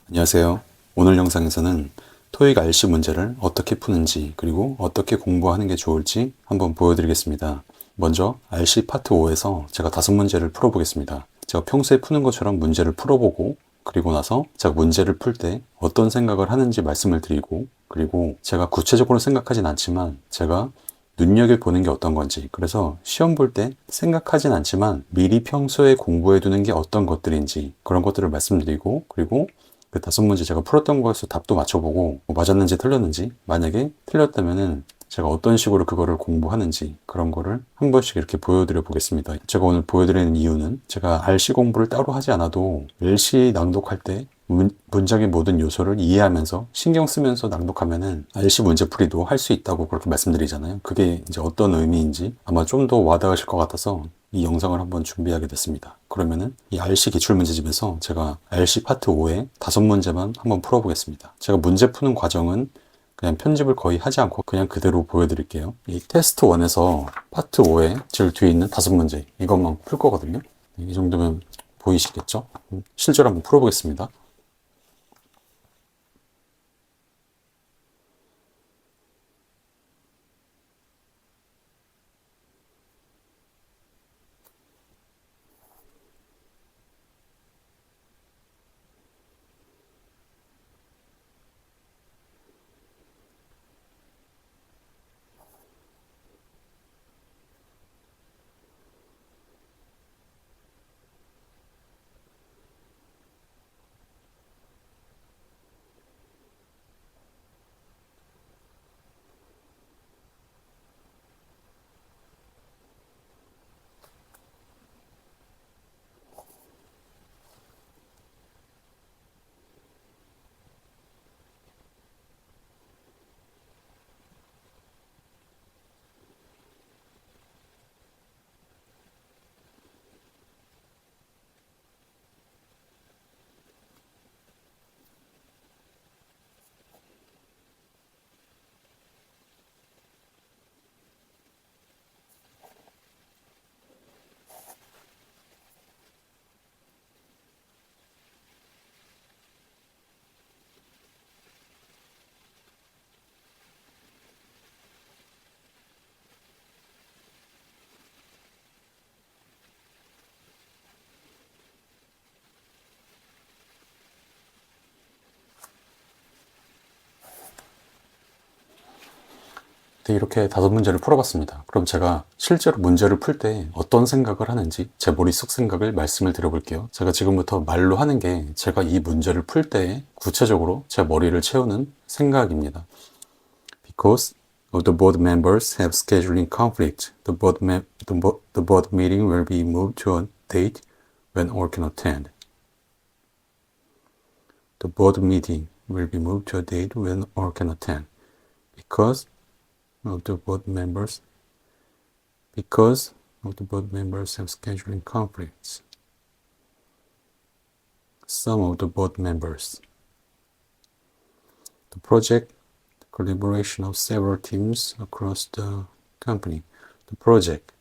안녕하세요. 오늘 영상에서는 토익 RC 문제를 어떻게 푸는지 그리고 어떻게 공부하는 게 좋을지 한번 보여드리겠습니다. 먼저 RC 파트 5에서 제가 5문제를 풀어보겠습니다. 제가 평소에 푸는 것처럼 문제를 풀어보고 그리고 나서 제가 문제를 풀 때 어떤 생각을 하는지 말씀을 드리고 그리고 제가 구체적으로 생각하진 않지만 제가 눈여겨보는 게 어떤 건지, 그래서 시험 볼 때 생각하진 않지만 미리 평소에 공부해 두는 게 어떤 것들인지 그런 것들을 말씀드리고, 그리고 그 5문제 제가 풀었던 거에서 답도 맞춰보고 뭐 맞았는지 틀렸는지, 만약에 틀렸다면은 제가 어떤 식으로 그거를 공부하는지 그런 거를 한 번씩 이렇게 보여드려 보겠습니다. 제가 오늘 보여드리는 이유는 제가 RC 공부를 따로 하지 않아도 LC 낭독할 때 문장의 모든 요소를 이해하면서 신경 쓰면서 낭독하면은 RC 문제풀이도 할 수 있다고 그렇게 말씀드리잖아요. 그게 이제 어떤 의미인지 아마 좀 더 와닿으실 것 같아서 이 영상을 한번 준비하게 됐습니다. 그러면은 이 RC 기출문제집에서 제가 RC 파트 5에 5문제만 한번 풀어보겠습니다. 제가 문제 푸는 과정은 그냥 편집을 거의 하지 않고 그냥 그대로 보여드릴게요. 이 테스트 1에서 파트 5에 제일 뒤에 있는 5문제 이것만 풀 거거든요. 이 정도면 보이시겠죠? 실제로 한번 풀어보겠습니다. 네, 이렇게 5문제를 풀어봤습니다. 그럼 제가 실제로 문제를 풀 때 어떤 생각을 하는지 제 머릿속 생각을 말씀을 드려볼게요. 제가 지금부터 말로 하는 게 제가 이 문제를 풀 때 구체적으로 제 머리를 채우는 생각입니다. Because of the board members have scheduling conflict, the board meeting will be moved to a date when all can attend. The board meeting will be moved to a date when all can attend. Because of the board members have scheduling conflicts. Some of the board members. The project, the collaboration of several teams across the company. The project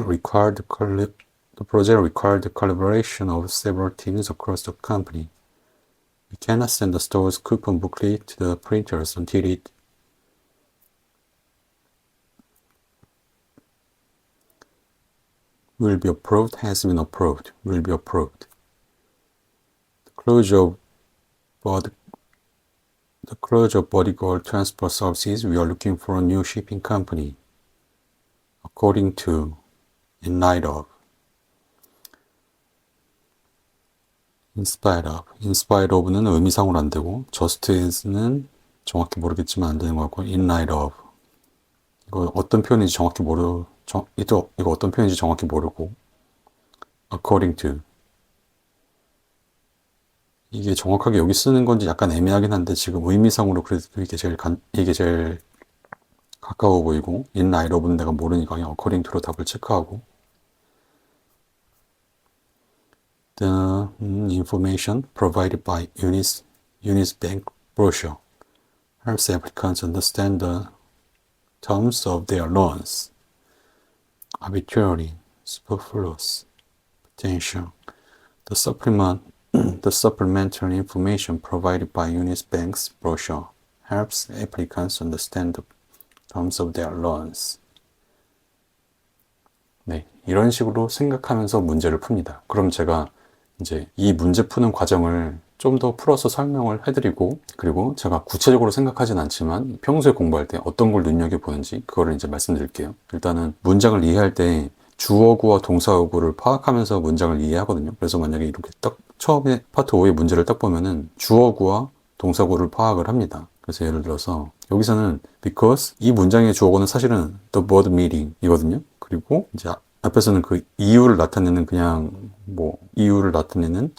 required the collaboration of several teams across the company. We cannot send the store's coupon booklet to the printers until it will be approved, has been approved, will be approved. The closure of Bodyguard Transport Services, we are looking for a new shipping company. According to, in light of, in spite of는 의미상으로 안 되고, just as는 정확히 모르겠지만 안 되는 것 같고, in light of. 이거 어떤 표현인지 정확히 이거 어떤 표현인지 정확히 모르고, according to. 이게 정확하게 여기 쓰는 건지 약간 애매하긴 한데, 지금 의미상으로 그래도 이게 제일 가까워 보이고, in light of는 내가 모르니까 그냥 according to로 답을 체크하고, the information provided by Unis Bank brochure helps applicants understand the terms of their loans. Arbitrary. superfluous potential. The supplementary information provided by Unis Bank's brochure helps applicants understand the terms of their loans. 네, 이런 식으로 생각하면서 문제를 풉니다. 그럼 제가 이제 이 문제 푸는 과정을 좀 더 풀어서 설명을 해드리고, 그리고 제가 구체적으로 생각하진 않지만 평소에 공부할 때 어떤 걸 눈여겨보는지 그거를 이제 말씀드릴게요. 일단은 문장을 이해할 때 주어구와 동사어구를 파악하면서 문장을 이해하거든요. 그래서 만약에 이렇게 딱 처음에 파트 5의 문제를 딱 보면은 주어구와 동사구를 파악을 합니다. 그래서 예를 들어서 여기서는 because 이 문장의 주어구는 사실은 the board meeting 이거든요. 그리고 이제 앞에서는 그 이유를 나타내는 그냥 뭐 이유를 나타내는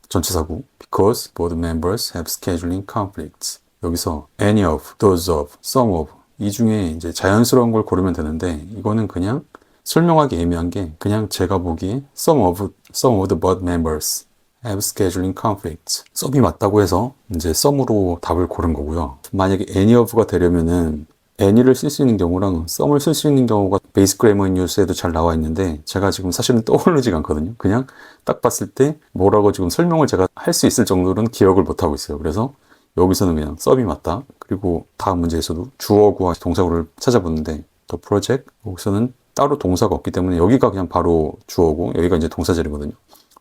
전치사구 because board members have scheduling conflicts. 여기서 any of, those of, some of 이 중에 이제 자연스러운 걸 고르면 되는데 이거는 그냥 설명하기 애매한 게 그냥 제가 보기에 some of the board members have scheduling conflicts. some이 맞다고 해서 이제 some으로 답을 고른 거고요. 만약에 any of가 되려면은 any를 쓸 수 있는 경우랑 some을 쓸 수 있는 경우가 베이직 그래머 인 유스에도 잘 나와 있는데 제가 지금 사실은 떠오르지가 않거든요. 그냥 딱 봤을 때 뭐라고 지금 설명을 제가 할 수 있을 정도로는 기억을 못하고 있어요. 그래서 여기서는 그냥 some이 맞다. 그리고 다음 문제에서도 주어구와 동사구를 찾아보는데 the project 여기서는 따로 동사가 없기 때문에 여기가 그냥 바로 주어고 여기가 이제 동사절이거든요.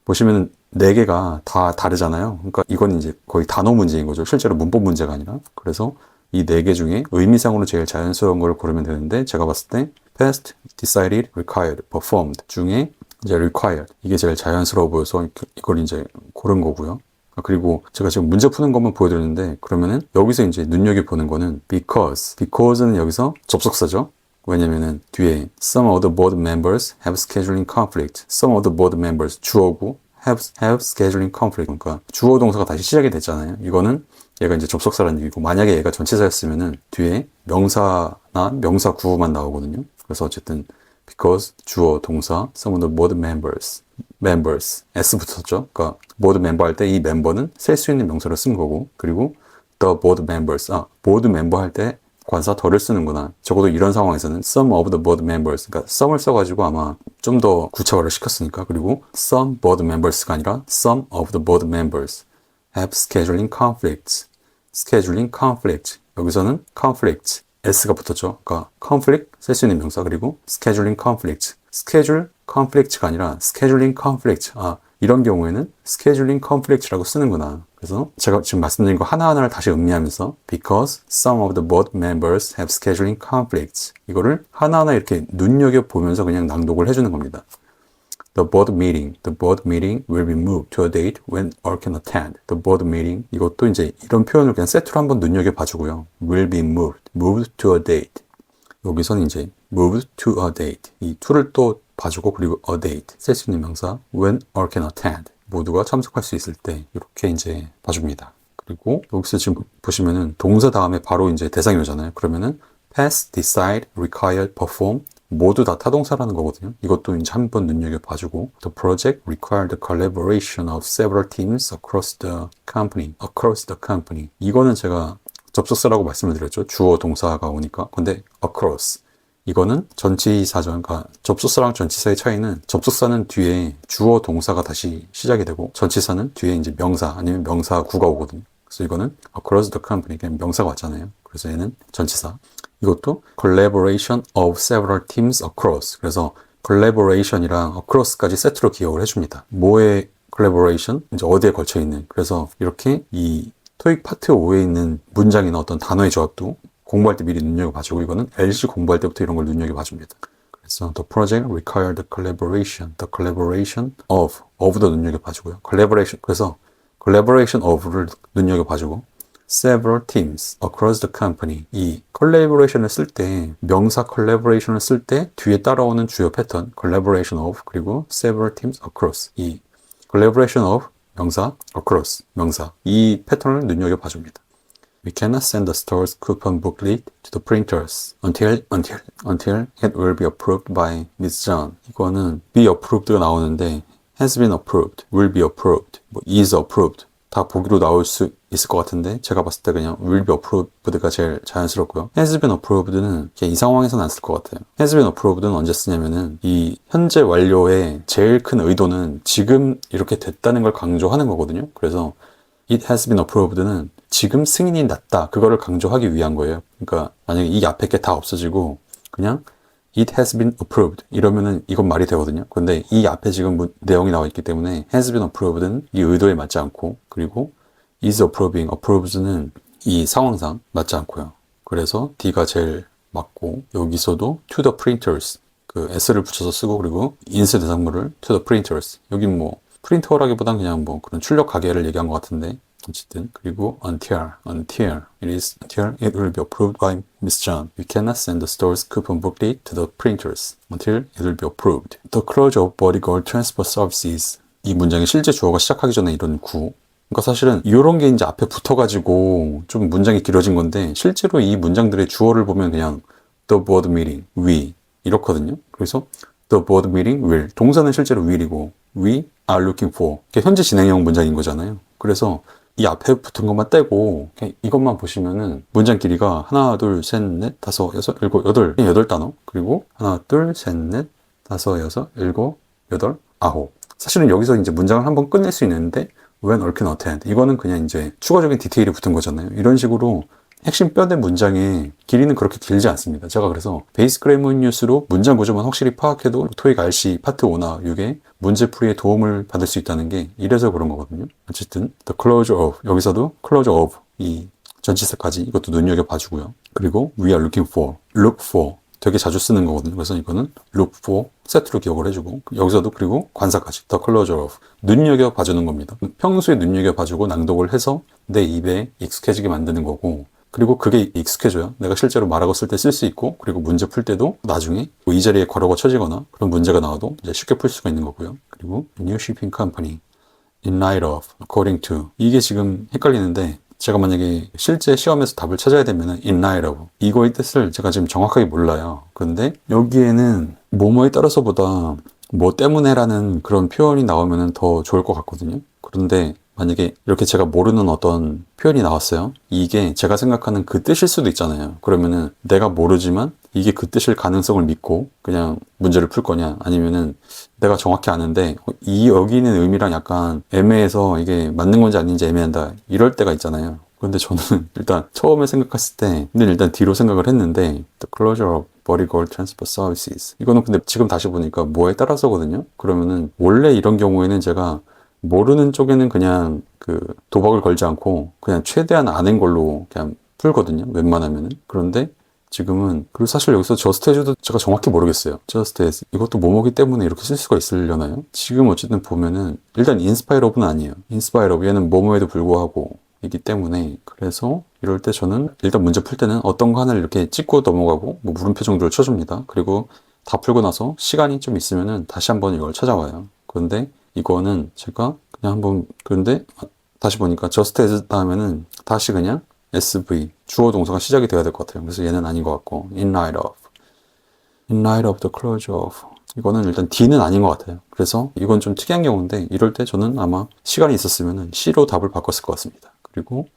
보시면 4개가 다 다르잖아요. 그러니까 이건 이제 거의 단어 문제인 거죠. 실제로 문법 문제가 아니라. 그래서 이 4개 중에 의미상으로 제일 자연스러운 걸 고르면 되는데 제가 봤을 때 past, decided, required, performed 중에 이제 required 이게 제일 자연스러워 보여서 이걸 이제 고른 거고요. 그리고 제가 지금 문제 푸는 것만 보여드렸는데 그러면은 여기서 이제 눈여겨보는 거는 because는 여기서 접속사죠. 왜냐면은 뒤에 some of the board members have scheduling conflict. some of the board members 주어고 have scheduling conflict. 그러니까 주어 동사가 다시 시작이 됐잖아요. 이거는 얘가 이제 접속사라는 얘기고 만약에 얘가 전치사였으면은 뒤에 명사나 명사 구만 나오거든요. 그래서 어쨌든 because 주어 동사 some of the board members s 붙었죠. 그러니까 board member 할 때 이 멤버는 셀 수 있는 명사를 쓴 거고 그리고 the board members board member 할 때 관사 덜을 쓰는구나. 적어도 이런 상황에서는 some of the board members 그러니까 some을 써가지고 아마 좀 더 구체화를 시켰으니까 그리고 some board members가 아니라 some of the board members have scheduling conflicts. scheduling conflict. 여기서는 conflict. s가 붙었죠. 그러니까 conflict 쓸 수 있는 명사 그리고 scheduling conflict. schedule conflict가 아니라 scheduling conflict. 이런 경우에는 scheduling conflict라고 쓰는구나. 그래서 제가 지금 말씀드린 거 하나하나를 다시 음미하면서 because some of the board members have scheduling conflicts. 이거를 하나하나 이렇게 눈여겨보면서 그냥 낭독을 해주는 겁니다. The board meeting will be moved to a date when all can attend. The board meeting 이것도 이제 이런 표현을 그냥 세트로 한번 눈여겨봐주고요. will be moved to a date. 여기서는 이제 moved to a date 이 to를 또 봐주고 그리고 a date 쓸 수 있는 명사 when all can attend 모두가 참석할 수 있을 때 이렇게 이제 봐줍니다. 그리고 여기서 지금 보시면은 동사 다음에 바로 이제 대상이 오잖아요. 그러면은 pass, decide, require, perform 모두 다 타동사라는 거거든요. 이것도 이제 한번 눈여겨 봐주고 the project required the collaboration of several teams across the company. 이거는 제가 접속사라고 말씀을 드렸죠. 주어 동사가 오니까. 근데 across 이거는 전치사죠. 그러니까 접속사랑 전치사의 차이는 접속사는 뒤에 주어 동사가 다시 시작이 되고 전치사는 뒤에 이제 명사 아니면 명사 구가 오거든요. 그래서 이거는 across the company 그냥 명사가 왔잖아요. 그래서 얘는 전치사. 이것도 collaboration of several teams across. 그래서 collaboration이랑 across까지 세트로 기억을 해줍니다. 뭐의 collaboration? 이제 어디에 걸쳐 있는. 그래서 이렇게 이 토익 파트 5에 있는 문장이나 어떤 단어의 조합도 공부할 때 미리 눈여겨봐주고 이거는 LC 공부할 때부터 이런 걸 눈여겨봐줍니다. 그래서 the project required the collaboration of도 눈여겨봐주고요. 그래서 collaboration of를 눈여겨봐주고 several teams across the company 이 collaboration을 쓸 때 명사 collaboration을 쓸 때 뒤에 따라오는 주요 패턴 collaboration of 그리고 several teams across 이 collaboration of 명사 across 명사 이 패턴을 눈여겨봐줍니다. We cannot send the store's coupon booklet to the printers until it will be approved by Ms. John. 이거는 be approved가 나오는데 has been approved, will be approved, is approved 다 보기로 나올 수 있을 것 같은데 제가 봤을 때 그냥 will be approved가 제일 자연스럽고요. has been approved는 그냥 이 상황에서는 안 쓸 것 같아요. has been approved는 언제 쓰냐면은 이 현재 완료의 제일 큰 의도는 지금 이렇게 됐다는 걸 강조하는 거거든요. 그래서 it has been approved는 지금 승인이 났다. 그거를 강조하기 위한 거예요. 그러니까 만약에 이 앞에 게 다 없어지고 그냥 it has been approved 이러면은 이건 말이 되거든요. 근데 이 앞에 지금 내용이 나와 있기 때문에 has been approved는 이 의도에 맞지 않고 그리고 is approving, approved는 이 상황상 맞지 않고요. 그래서 D가 제일 맞고 여기서도 to the printers 그 s를 붙여서 쓰고 그리고 인쇄 대상물을 to the printers 여긴 뭐 프린터라기보단 그냥 뭐 그런 출력 가게를 얘기한 것 같은데 어쨌든 그리고 until it will be approved by Miss John. We cannot send the store's coupon booklet to the printers until it will be approved. The closure of bodyguard transport services. 이 문장의 실제 주어가 시작하기 전에 이런 구. 그러니까 사실은 이런 게 이제 앞에 붙어가지고 좀 문장이 길어진 건데 실제로 이 문장들의 주어를 보면 그냥 the board meeting, we 이렇거든요. 그래서 the board meeting will. 동사는 실제로 will이고 we are looking for. 이게 현재 진행형 문장인 거잖아요. 그래서 이 앞에 붙은 것만 떼고 그냥 이것만 보시면은 문장 길이가 하나, 둘, 셋, 넷, 다섯, 여섯, 일곱, 여덟. 그냥 8단어. 그리고 하나, 둘, 셋, 넷, 다섯, 여섯, 일곱, 여덟, 아홉. 사실은 여기서 이제 문장을 한번 끝낼 수 있는데 when or can attend. 이거는 그냥 이제 추가적인 디테일이 붙은 거잖아요. 이런 식으로 핵심 뼈대 문장의 길이는 그렇게 길지 않습니다. 제가 그래서 베이스 그래머 뉴스로 문장 구조만 확실히 파악해도 토익 RC 파트 5나 6에 문제풀이에 도움을 받을 수 있다는 게 이래서 그런 거거든요. 어쨌든 the closure of 여기서도 closure of 이 전치사까지 이것도 눈여겨봐주고요. 그리고 we are looking for, look for 되게 자주 쓰는 거거든요. 그래서 이거는 look for 세트로 기억을 해주고 여기서도 그리고 관사까지 the closure of 눈여겨봐주는 겁니다. 평소에 눈여겨봐주고 낭독을 해서 내 입에 익숙해지게 만드는 거고 그리고 그게 익숙해져요. 내가 실제로 말하고 쓸 때 쓸 수 있고 그리고 문제 풀 때도 나중에 이 자리에 괄호가 쳐지거나 그런 문제가 나와도 이제 쉽게 풀 수가 있는 거고요. 그리고 New Shipping Company in light of, according to 이게 지금 헷갈리는데 제가 만약에 실제 시험에서 답을 찾아야 되면은 in light of 이거의 뜻을 제가 지금 정확하게 몰라요. 그런데 여기에는 뭐뭐에 따라서보다 뭐 때문에라는 그런 표현이 나오면은 더 좋을 것 같거든요. 그런데 만약에 이렇게 제가 모르는 어떤 표현이 나왔어요. 이게 제가 생각하는 그 뜻일 수도 있잖아요. 그러면은 내가 모르지만 이게 그 뜻일 가능성을 믿고 그냥 문제를 풀 거냐 아니면은 내가 정확히 아는데 이 여기 있는 의미랑 약간 애매해서 이게 맞는 건지 아닌지 애매한다 이럴 때가 있잖아요. 근데 저는 일단 처음에 생각했을 때 근데 일단 뒤로 생각을 했는데 The closure of bodyguard transport services 이거는 근데 지금 다시 보니까 뭐에 따라서거든요. 그러면은 원래 이런 경우에는 제가 모르는 쪽에는 그냥 그 도박을 걸지 않고 그냥 최대한 아는 걸로 그냥 풀거든요. 웬만하면은. 그런데 지금은 그리고 사실 여기서 just as도 제가 정확히 모르겠어요. just as 이것도 뭐뭐기 때문에 이렇게 쓸 수가 있으려나요? 지금 어쨌든 보면은 일단 inspire of는 아니에요. inspire of 얘는 뭐뭐에도 불구하고 이기 때문에 그래서 이럴 때 저는 일단 문제 풀 때는 어떤 거 하나를 이렇게 찍고 넘어가고 뭐 물음표 정도를 쳐줍니다. 그리고 다 풀고 나서 시간이 좀 있으면은 다시 한번 이걸 찾아와요. 그런데 이거는 제가 그냥 한번 그런데 다시 보니까 just as 다음에는 다시 그냥 SV 주어 동사가 시작이 돼야 될 것 같아요. 그래서 얘는 아닌 것 같고 in light of the closure of 이거는 일단 D는 아닌 것 같아요. 그래서 이건 좀 특이한 경우인데 이럴 때 저는 아마 시간이 있었으면 C로 답을 바꿨을 것 같습니다. 그리고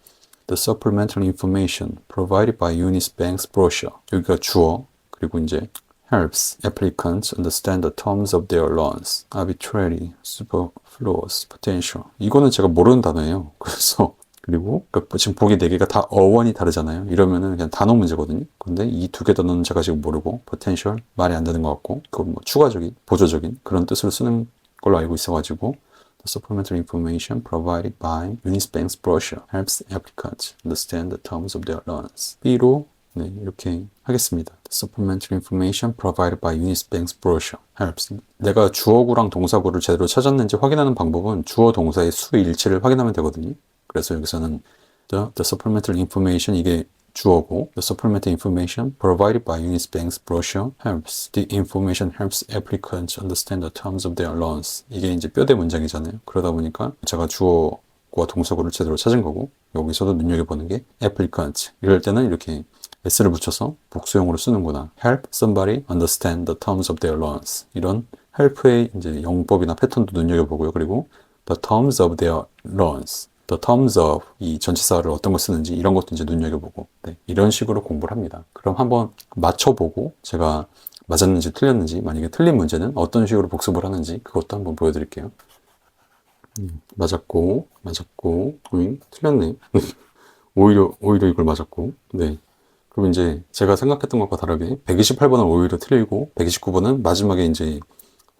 the supplemental information provided by Eunice Banks brochure 여기가 주어 그리고 이제 helps applicants understand the terms of their loans, arbitrary, superfluous, potential. 이거는 제가 모르는 단어예요. 그래서 그리고 지금 보기 4개가 다 어원이 다르잖아요. 이러면은 그냥 단어 문제거든요. 근데 이 2개 단어는 제가 지금 모르고 potential 말이 안 되는 것 같고 그건 뭐 추가적인, 보조적인 그런 뜻으로 쓰는 걸로 알고 있어가지고 The supplementary information provided by Eunice Banks brochure helps applicants understand the terms of their loans. B로 네, 이렇게 하겠습니다. The supplementary information provided by Eunice Banks brochure helps. 내가 주어구랑 동사구를 제대로 찾았는지 확인하는 방법은 주어 동사의 수 일치를 확인하면 되거든요. 그래서 여기서는 the supplementary information 이게 주어고 the supplementary information provided by Eunice Banks brochure helps. The information helps applicants understand the terms of their loans. 이게 이제 뼈대 문장이잖아요. 그러다 보니까 제가 주어와 동사구를 제대로 찾은 거고 여기서도 눈여겨보는 게 applicants. 이럴 때는 이렇게 s를 붙여서 복수형으로 쓰는구나. help somebody understand the terms of their loans. 이런 help의 이제 영법이나 패턴도 눈여겨보고요. 그리고 the terms of their loans. the terms of 이 전치사를 어떤 거 쓰는지 이런 것도 이제 눈여겨보고 네, 이런 식으로 공부를 합니다. 그럼 한번 맞춰보고 제가 맞았는지 틀렸는지 만약에 틀린 문제는 어떤 식으로 복습을 하는지 그것도 한번 보여드릴게요. 맞았고 틀렸네. 오히려 이걸 맞았고 네. 그럼 이제 제가 생각했던 것과 다르게 128번은 오히려 틀리고 129번은 마지막에 이제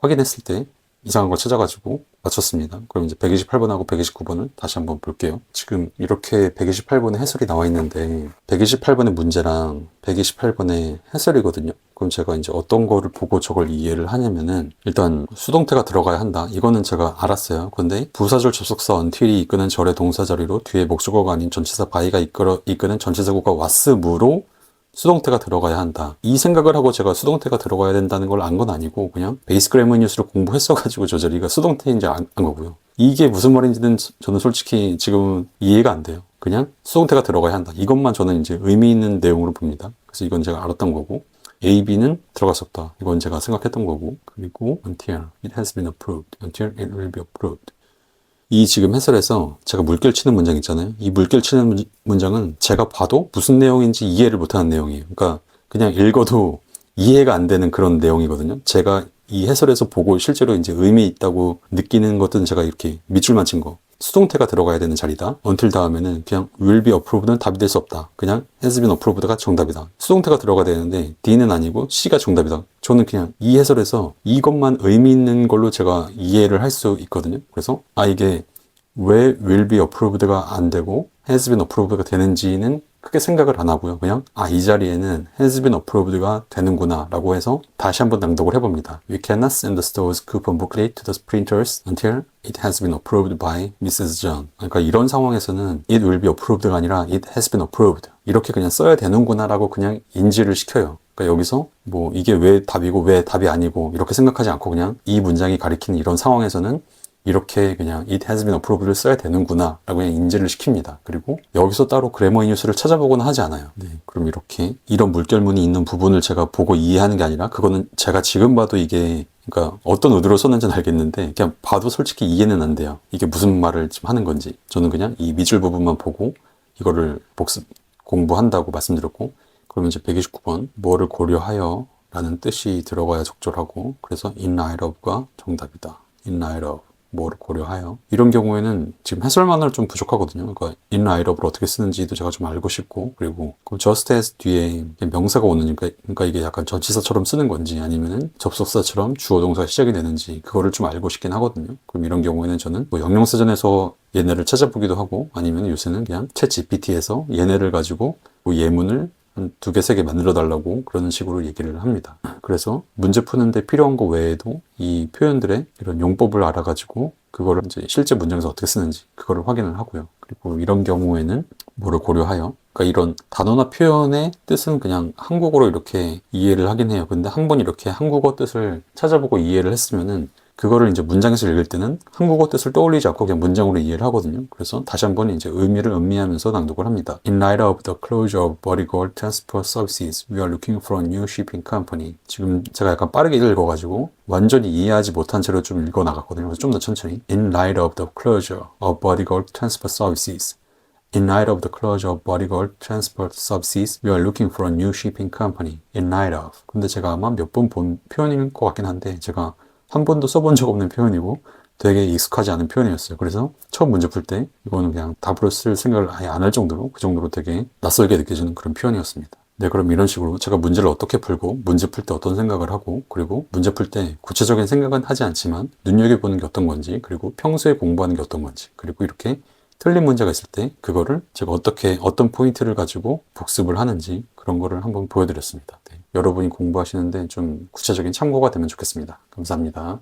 확인했을 때 이상한 걸 찾아가지고 맞췄습니다. 그럼 이제 128번하고 129번을 다시 한번 볼게요. 지금 이렇게 128번의 해설이 나와 있는데 128번의 문제랑 128번의 해설이거든요. 그럼 제가 이제 어떤 거를 보고 저걸 이해를 하냐면은 일단 수동태가 들어가야 한다. 이거는 제가 알았어요. 근데 부사절 접속사 until이 이끄는 절의 동사 자리로 뒤에 목적어가 아닌 전치사 by가 이끄는 전치사구가 왔으므로 수동태가 들어가야 한다. 이 생각을 하고 제가 수동태가 들어가야 된다는 걸 안 건 아니고 그냥 베이스 그래머 뉴스를 공부했어가지고 저 자리가 수동태인지 안 거고요. 이게 무슨 말인지는 저는 솔직히 지금 이해가 안 돼요. 그냥 수동태가 들어가야 한다. 이것만 저는 이제 의미 있는 내용으로 봅니다. 그래서 이건 제가 알았던 거고 A, B는 들어갈 수 없다. 이건 제가 생각했던 거고 그리고 until it has been approved, until it will be approved. 이 지금 해설에서 제가 물결 치는 문장 있잖아요. 이 물결 치는 문장은 제가 봐도 무슨 내용인지 이해를 못하는 내용이에요. 그러니까 그냥 읽어도 이해가 안 되는 그런 내용이거든요. 제가 이 해설에서 보고 실제로 이제 의미 있다고 느끼는 것들은 제가 이렇게 밑줄만 친 거. 수동태가 들어가야 되는 자리다. until 다음에는 그냥 will be approved는 답이 될 수 없다. 그냥 has been approved가 정답이다. 수동태가 들어가야 되는데 D는 아니고 C가 정답이다. 저는 그냥 이 해설에서 이것만 의미 있는 걸로 제가 이해를 할 수 있거든요. 그래서 이게 왜 will be approved가 안 되고 has been approved가 되는지는 크게 생각을 안 하고요. 그냥 이 자리에는 has been approved가 되는구나 라고 해서 다시 한번 낭독을 해봅니다. We cannot send the store's coupon booklet to the printers until it has been approved by Mrs. John. 그러니까 이런 상황에서는 it will be approved가 아니라 it has been approved 이렇게 그냥 써야 되는구나 라고 그냥 인지를 시켜요. 그러니까 여기서 뭐 이게 왜 답이고 왜 답이 아니고 이렇게 생각하지 않고 그냥 이 문장이 가리키는 이런 상황에서는 이렇게 그냥 it has been approved를 써야 되는구나 라고 그냥 인지를 시킵니다. 그리고 여기서 따로 그래머 뉴스를 찾아보거나 하지 않아요. 네, 그럼 이렇게 이런 물결문이 있는 부분을 제가 보고 이해하는 게 아니라 그거는 제가 지금 봐도 이게 그러니까 어떤 의도로 썼는지는 알겠는데 그냥 봐도 솔직히 이해는 안 돼요. 이게 무슨 말을 지금 하는 건지. 저는 그냥 이 밑줄 부분만 보고 이거를 복습 공부한다고 말씀드렸고 그러면 이제 129번 뭐를 고려하여 라는 뜻이 들어가야 적절하고 그래서 in light of가 정답이다. in light of 뭐를 고려하여 이런 경우에는 지금 해설만으로 좀 부족하거든요. 그러니까 in light of를 어떻게 쓰는지도 제가 좀 알고 싶고 그리고 just as 뒤에 명사가 오느니까 그러니까 이게 약간 전치사처럼 쓰는 건지 아니면은 접속사처럼 주어 동사가 시작이 되는지 그거를 좀 알고 싶긴 하거든요. 그럼 이런 경우에는 저는 뭐 영영사전에서 얘네를 찾아보기도 하고 아니면 요새는 그냥 챗 GPT에서 얘네를 가지고 뭐 예문을 한 2개, 3개 만들어 달라고 그런 식으로 얘기를 합니다. 그래서 문제 푸는데 필요한 거 외에도 이 표현들의 이런 용법을 알아가지고 그거를 이제 실제 문장에서 어떻게 쓰는지 그거를 확인을 하고요. 그리고 이런 경우에는 뭐를 고려하여 그러니까 이런 단어나 표현의 뜻은 그냥 한국어로 이렇게 이해를 하긴 해요. 근데 한 번 이렇게 한국어 뜻을 찾아보고 이해를 했으면은 그거를 이제 문장에서 읽을 때는 한국어 뜻을 떠올리지 않고 그냥 문장으로 이해를 하거든요. 그래서 다시 한번 이제 의미를 음미하면서 낭독을 합니다. In light of the closure of Body Gold Transport Services, we are looking for a new shipping company. 지금 제가 약간 빠르게 읽어가지고 완전히 이해하지 못한 채로 좀 읽어 나갔거든요. 그래서 좀 더 천천히. In light of the closure of Body Gold Transport Services. In light of the closure of Body Gold Transport Services, we are looking for a new shipping company. In light of. 근데 제가 아마 몇 번 본 표현인 것 같긴 한데 제가 한 번도 써본 적 없는 표현이고 되게 익숙하지 않은 표현이었어요. 그래서 처음 문제 풀 때 이거는 그냥 답으로 쓸 생각을 아예 안 할 정도로 그 정도로 되게 낯설게 느껴지는 그런 표현이었습니다. 네, 그럼 이런 식으로 제가 문제를 어떻게 풀고 문제 풀 때 어떤 생각을 하고 그리고 문제 풀 때 구체적인 생각은 하지 않지만 눈여겨보는 게 어떤 건지 그리고 평소에 공부하는 게 어떤 건지 그리고 이렇게 틀린 문제가 있을 때 그거를 제가 어떻게 어떤 포인트를 가지고 복습을 하는지 그런 거를 한번 보여드렸습니다. 네, 여러분이 공부하시는데 좀 구체적인 참고가 되면 좋겠습니다. 감사합니다.